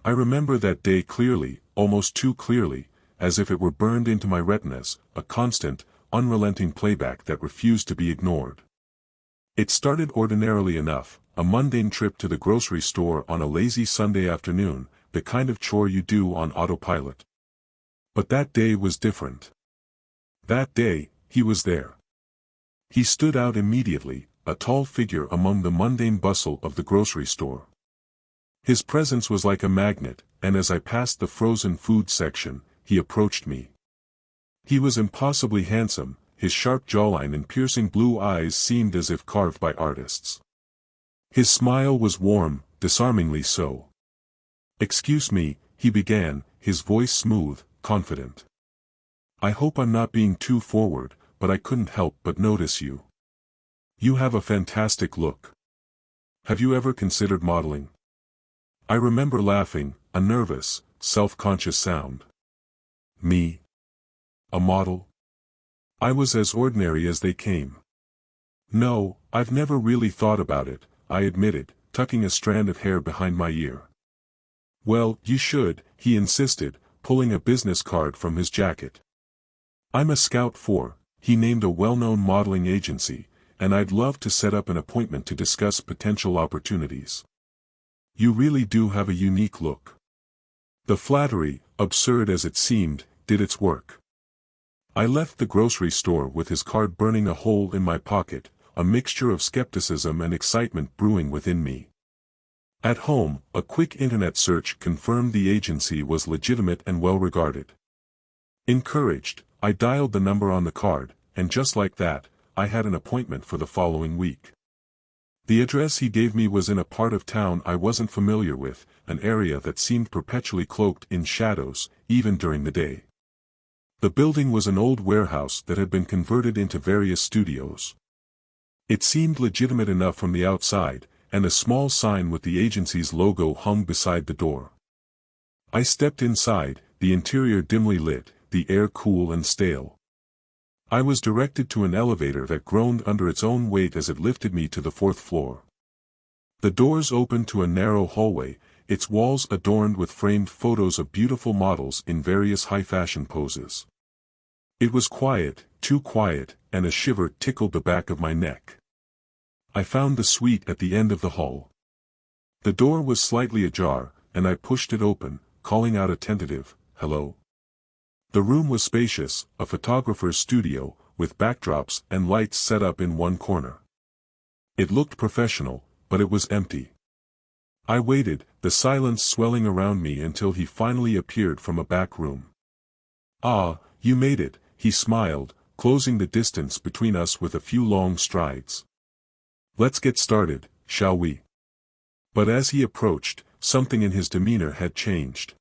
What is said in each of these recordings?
I remember that day clearly, almost too clearly, as if it were burned into my retinas, a constant, unrelenting playback that refused to be ignored. It started ordinarily enough, a mundane trip to the grocery store on a lazy Sunday afternoon, the kind of chore you do on autopilot. But that day was different. That day, he was there. He stood out immediately, a tall figure among the mundane bustle of the grocery store. His presence was like a magnet, and as I passed the frozen food section, he approached me. He was impossibly handsome, his sharp jawline and piercing blue eyes seemed as if carved by artists. His smile was warm, disarmingly so. "Excuse me," he began, his voice smooth, confident. "I hope I'm not being too forward, but I couldn't help but notice you. You have a fantastic look. Have you ever considered modeling?" I remember laughing, a nervous, self-conscious sound. Me? A model? I was as ordinary as they came. "No, I've never really thought about it," I admitted, tucking a strand of hair behind my ear. "Well, you should," he insisted, pulling a business card from his jacket. "I'm a scout for," he named a well-known modeling agency, "and I'd love to set up an appointment to discuss potential opportunities. You really do have a unique look." The flattery, absurd as it seemed, did its work. I left the grocery store with his card burning a hole in my pocket, a mixture of skepticism and excitement brewing within me. At home, a quick internet search confirmed the agency was legitimate and well-regarded. Encouraged, I dialed the number on the card, and just like that, I had an appointment for the following week. The address he gave me was in a part of town I wasn't familiar with, an area that seemed perpetually cloaked in shadows, even during the day. The building was an old warehouse that had been converted into various studios. It seemed legitimate enough from the outside, and a small sign with the agency's logo hung beside the door. I stepped inside, the interior dimly lit, the air cool and stale. I was directed to an elevator that groaned under its own weight as it lifted me to the 4th floor. The doors opened to a narrow hallway, its walls adorned with framed photos of beautiful models in various high-fashion poses. It was quiet, too quiet, and a shiver tickled the back of my neck. I found the suite at the end of the hall. The door was slightly ajar, and I pushed it open, calling out a tentative, "Hello." The room was spacious, a photographer's studio, with backdrops and lights set up in one corner. It looked professional, but it was empty. I waited, the silence swelling around me until he finally appeared from a back room. "Ah, you made it," he smiled, closing the distance between us with a few long strides. "Let's get started, shall we?" But as he approached, something in his demeanor had changed.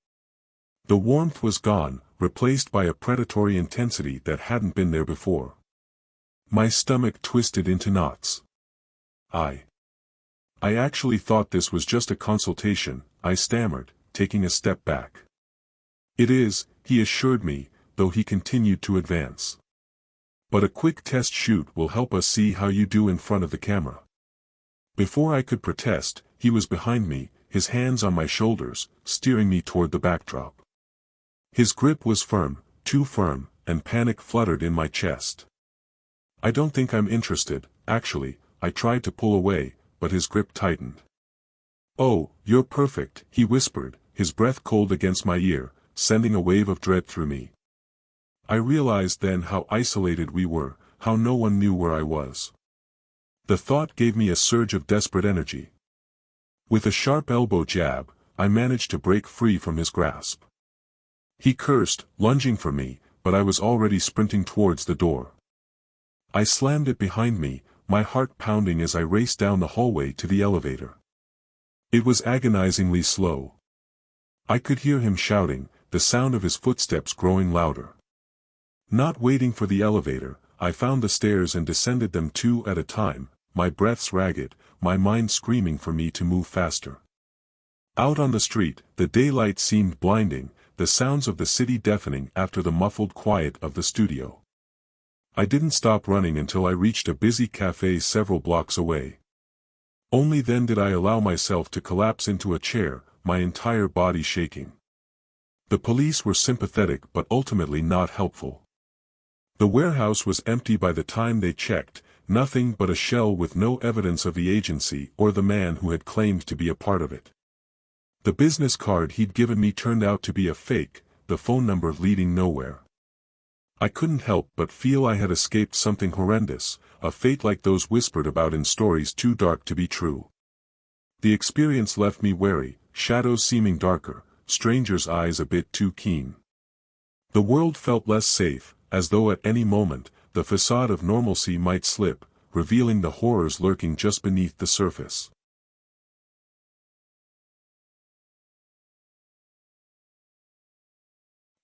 The warmth was gone, replaced by a predatory intensity that hadn't been there before. My stomach twisted into knots. I actually thought this was just a consultation," I stammered, taking a step back. "It is," he assured me, though he continued to advance. "But a quick test shoot will help us see how you do in front of the camera." Before I could protest, he was behind me, his hands on my shoulders, steering me toward the backdrop. His grip was firm, too firm, and panic fluttered in my chest. "I don't think I'm interested," actually, I tried to pull away, but his grip tightened. "Oh, you're perfect," he whispered, his breath cold against my ear, sending a wave of dread through me. I realized then how isolated we were, how no one knew where I was. The thought gave me a surge of desperate energy. With a sharp elbow jab, I managed to break free from his grasp. He cursed, lunging for me, but I was already sprinting towards the door. I slammed it behind me, my heart pounding as I raced down the hallway to the elevator. It was agonizingly slow. I could hear him shouting, the sound of his footsteps growing louder. Not waiting for the elevator, I found the stairs and descended them 2 at a time, my breaths ragged, my mind screaming for me to move faster. Out on the street, the daylight seemed blinding, the sounds of the city deafening after the muffled quiet of the studio. I didn't stop running until I reached a busy cafe several blocks away. Only then did I allow myself to collapse into a chair, my entire body shaking. The police were sympathetic but ultimately not helpful. The warehouse was empty by the time they checked, nothing but a shell with no evidence of the agency or the man who had claimed to be a part of it. The business card he'd given me turned out to be a fake, the phone number leading nowhere. I couldn't help but feel I had escaped something horrendous, a fate like those whispered about in stories too dark to be true. The experience left me wary, shadows seeming darker, strangers' eyes a bit too keen. The world felt less safe, as though at any moment, the facade of normalcy might slip, revealing the horrors lurking just beneath the surface.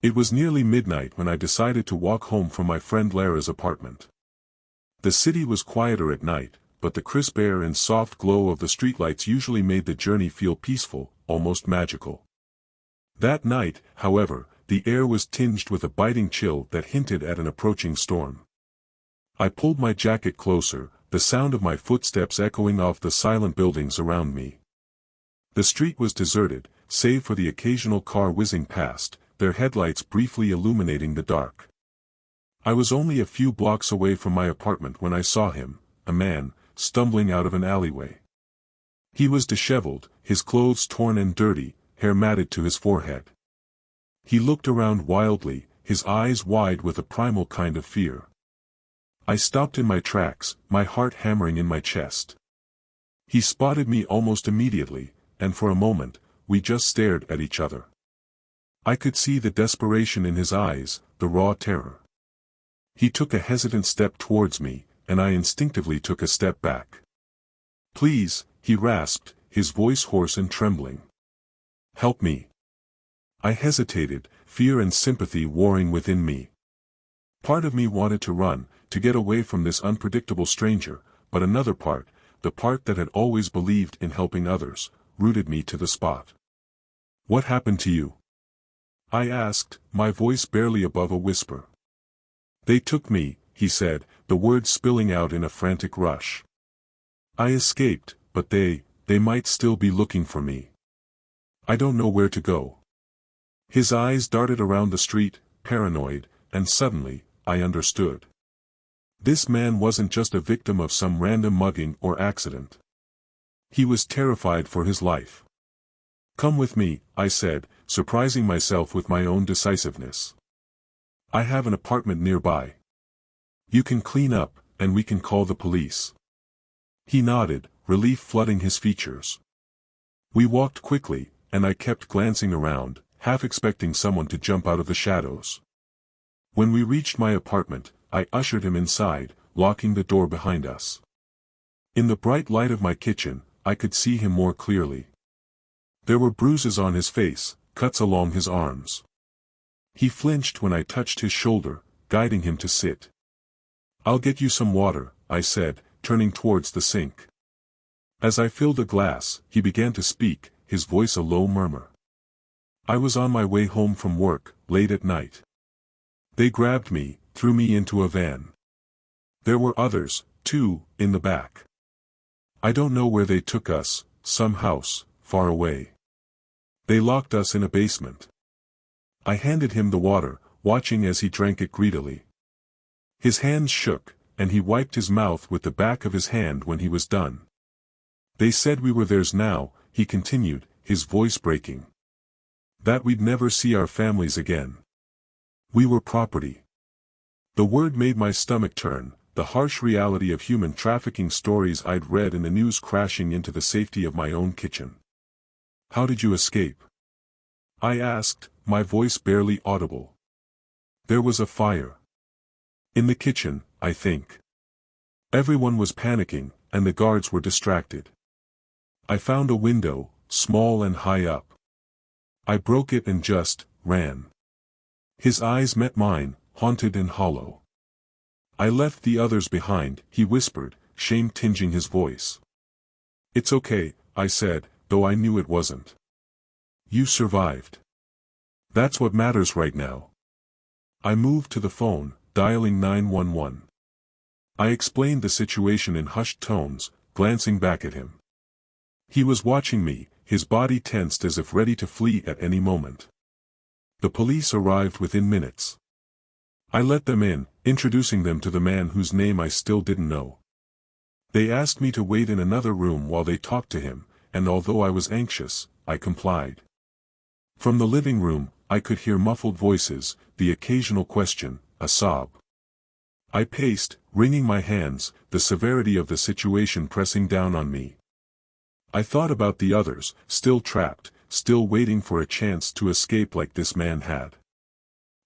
It was nearly midnight when I decided to walk home from my friend Lara's apartment. The city was quieter at night, but the crisp air and soft glow of the streetlights usually made the journey feel peaceful, almost magical. That night, however, the air was tinged with a biting chill that hinted at an approaching storm. I pulled my jacket closer, the sound of my footsteps echoing off the silent buildings around me. The street was deserted, save for the occasional car whizzing past, their headlights briefly illuminating the dark. I was only a few blocks away from my apartment when I saw him, a man, stumbling out of an alleyway. He was disheveled, his clothes torn and dirty, hair matted to his forehead. He looked around wildly, his eyes wide with a primal kind of fear. I stopped in my tracks, my heart hammering in my chest. He spotted me almost immediately, and for a moment, we just stared at each other. I could see the desperation in his eyes, the raw terror. He took a hesitant step towards me, and I instinctively took a step back. "Please," he rasped, his voice hoarse and trembling. "Help me." I hesitated, fear and sympathy warring within me. Part of me wanted to run, to get away from this unpredictable stranger, but another part, the part that had always believed in helping others, rooted me to the spot. "What happened to you?" I asked, my voice barely above a whisper. "They took me," he said, the words spilling out in a frantic rush. "I escaped, but they might still be looking for me. I don't know where to go." His eyes darted around the street, paranoid, and suddenly, I understood. This man wasn't just a victim of some random mugging or accident. He was terrified for his life. "Come with me," I said, surprising myself with my own decisiveness. "I have an apartment nearby. You can clean up, and we can call the police." He nodded, relief flooding his features. We walked quickly, and I kept glancing around, half expecting someone to jump out of the shadows. When we reached my apartment, I ushered him inside, locking the door behind us. In the bright light of my kitchen, I could see him more clearly. There were bruises on his face, cuts along his arms. He flinched when I touched his shoulder, guiding him to sit. "I'll get you some water," I said, turning towards the sink. As I filled a glass, he began to speak, his voice a low murmur. "I was on my way home from work, late at night. They grabbed me, threw me into a van. There were others, too, in the back. I don't know where they took us, some house, far away. They locked us in a basement." I handed him the water, watching as he drank it greedily. His hands shook, and he wiped his mouth with the back of his hand when he was done. "They said we were theirs now," he continued, his voice breaking. "That we'd never see our families again. We were property." The word made my stomach turn, the harsh reality of human trafficking stories I'd read in the news crashing into the safety of my own kitchen. "How did you escape?" I asked, my voice barely audible. "There was a fire. In the kitchen, I think. Everyone was panicking, and the guards were distracted. I found a window, small and high up. I broke it and just ran." His eyes met mine, haunted and hollow. "I left the others behind," he whispered, shame tinging his voice. "It's okay," I said, though I knew it wasn't. "You survived. That's what matters right now." I moved to the phone, dialing 911. I explained the situation in hushed tones, glancing back at him. He was watching me, his body tensed as if ready to flee at any moment. The police arrived within minutes. I let them in, introducing them to the man whose name I still didn't know. They asked me to wait in another room while they talked to him, and although I was anxious, I complied. From the living room, I could hear muffled voices, the occasional question, a sob. I paced, wringing my hands, the severity of the situation pressing down on me. I thought about the others, still trapped, still waiting for a chance to escape like this man had.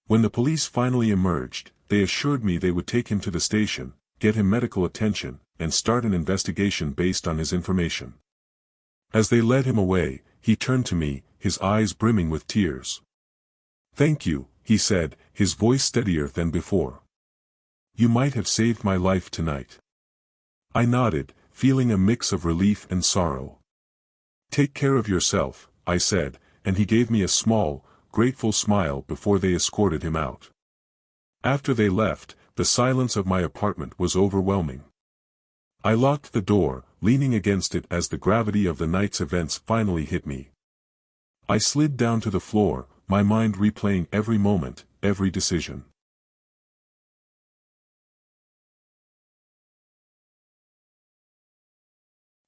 When the police finally emerged, they assured me they would take him to the station, get him medical attention, and start an investigation based on his information. As they led him away, he turned to me, his eyes brimming with tears. "Thank you," he said, his voice steadier than before. "You might have saved my life tonight." I nodded, feeling a mix of relief and sorrow. "Take care of yourself," I said, and he gave me a small, grateful smile before they escorted him out. After they left, the silence of my apartment was overwhelming. I locked the door, leaning against it as the gravity of the night's events finally hit me. I slid down to the floor, my mind replaying every moment, every decision.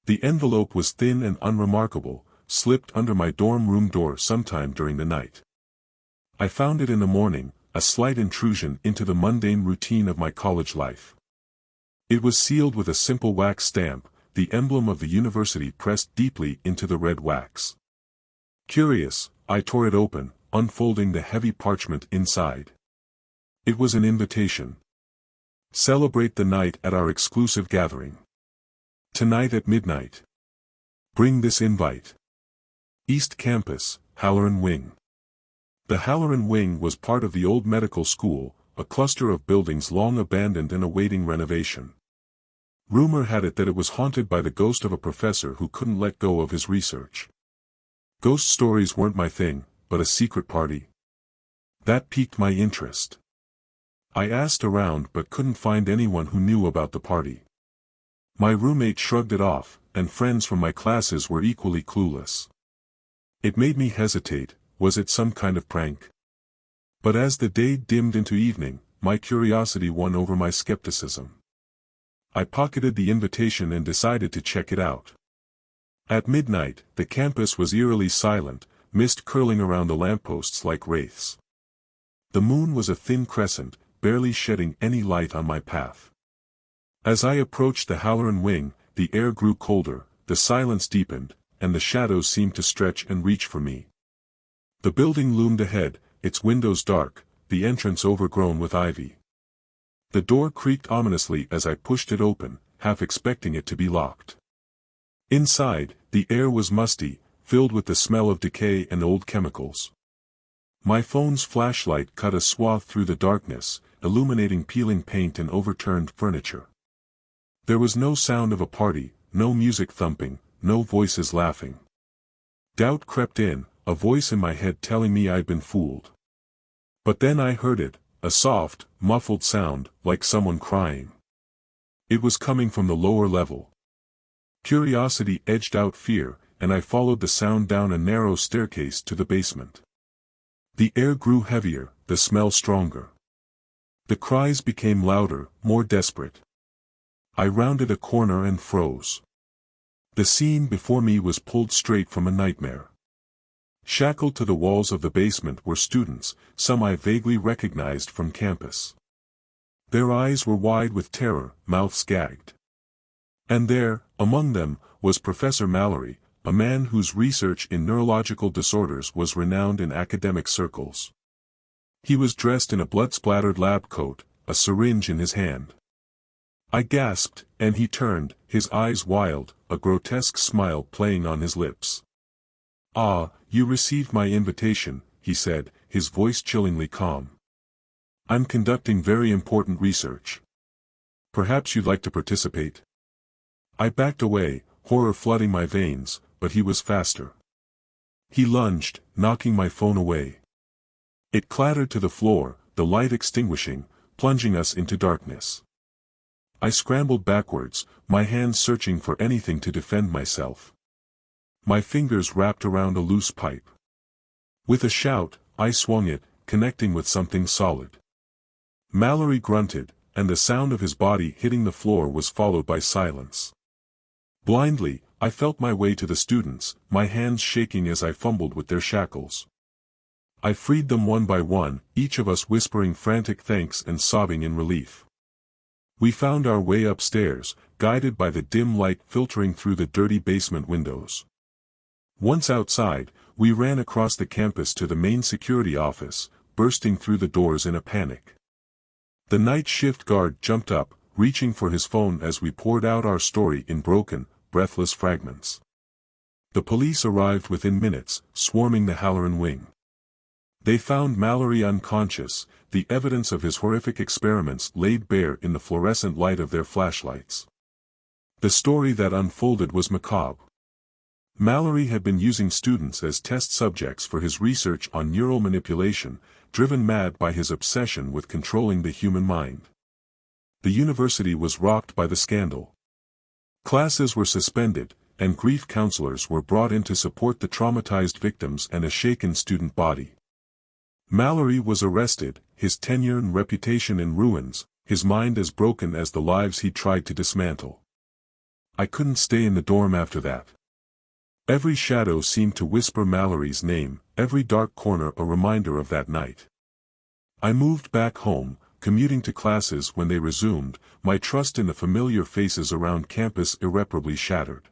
The envelope was thin and unremarkable, slipped under my dorm room door sometime during the night. I found it in the morning, a slight intrusion into the mundane routine of my college life. It was sealed with a simple wax stamp, the emblem of the university pressed deeply into the red wax. Curious, I tore it open, unfolding the heavy parchment inside. It was an invitation. Celebrate the night at our exclusive gathering. Tonight at midnight. Bring this invite. East Campus, Halloran Wing. The Halloran Wing was part of the old medical school, a cluster of buildings long abandoned and awaiting renovation. Rumor had it that it was haunted by the ghost of a professor who couldn't let go of his research. Ghost stories weren't my thing, but a secret party. That piqued my interest. I asked around but couldn't find anyone who knew about the party. My roommate shrugged it off, and friends from my classes were equally clueless. It made me hesitate, was it some kind of prank? But as the day dimmed into evening, my curiosity won over my skepticism. I pocketed the invitation and decided to check it out. At midnight, the campus was eerily silent, mist curling around the lampposts like wraiths. The moon was a thin crescent, barely shedding any light on my path. As I approached the Halloran Wing, the air grew colder, the silence deepened, and the shadows seemed to stretch and reach for me. The building loomed ahead, its windows dark, the entrance overgrown with ivy. The door creaked ominously as I pushed it open, half expecting it to be locked. Inside, the air was musty, filled with the smell of decay and old chemicals. My phone's flashlight cut a swath through the darkness, illuminating peeling paint and overturned furniture. There was no sound of a party, no music thumping, no voices laughing. Doubt crept in, a voice in my head telling me I'd been fooled. But then I heard it, a soft, muffled sound, like someone crying. It was coming from the lower level. Curiosity edged out fear, and I followed the sound down a narrow staircase to the basement. The air grew heavier, the smell stronger. The cries became louder, more desperate. I rounded a corner and froze. The scene before me was pulled straight from a nightmare. Shackled to the walls of the basement were students, some I vaguely recognized from campus. Their eyes were wide with terror, mouths gagged. And there, among them, was Professor Mallory, a man whose research in neurological disorders was renowned in academic circles. He was dressed in a blood-splattered lab coat, a syringe in his hand. I gasped, and he turned, his eyes wild, a grotesque smile playing on his lips. "Ah, you received my invitation," he said, his voice chillingly calm. "I'm conducting very important research. Perhaps you'd like to participate?" I backed away, horror flooding my veins, but he was faster. He lunged, knocking my phone away. It clattered to the floor, the light extinguishing, plunging us into darkness. I scrambled backwards, my hands searching for anything to defend myself. My fingers wrapped around a loose pipe. With a shout, I swung it, connecting with something solid. Mallory grunted, and the sound of his body hitting the floor was followed by silence. Blindly, I felt my way to the students, my hands shaking as I fumbled with their shackles. I freed them one by one, each of us whispering frantic thanks and sobbing in relief. We found our way upstairs, guided by the dim light filtering through the dirty basement windows. Once outside, we ran across the campus to the main security office, bursting through the doors in a panic. The night shift guard jumped up, reaching for his phone as we poured out our story in broken, breathless fragments. The police arrived within minutes, swarming the Halloran wing. They found Mallory unconscious, the evidence of his horrific experiments laid bare in the fluorescent light of their flashlights. The story that unfolded was macabre. Mallory had been using students as test subjects for his research on neural manipulation, driven mad by his obsession with controlling the human mind. The university was rocked by the scandal. Classes were suspended, and grief counselors were brought in to support the traumatized victims and a shaken student body. Mallory was arrested, his tenure and reputation in ruins, his mind as broken as the lives he tried to dismantle. I couldn't stay in the dorm after that. Every shadow seemed to whisper Mallory's name, every dark corner a reminder of that night. I moved back home, commuting to classes when they resumed, my trust in the familiar faces around campus irreparably shattered.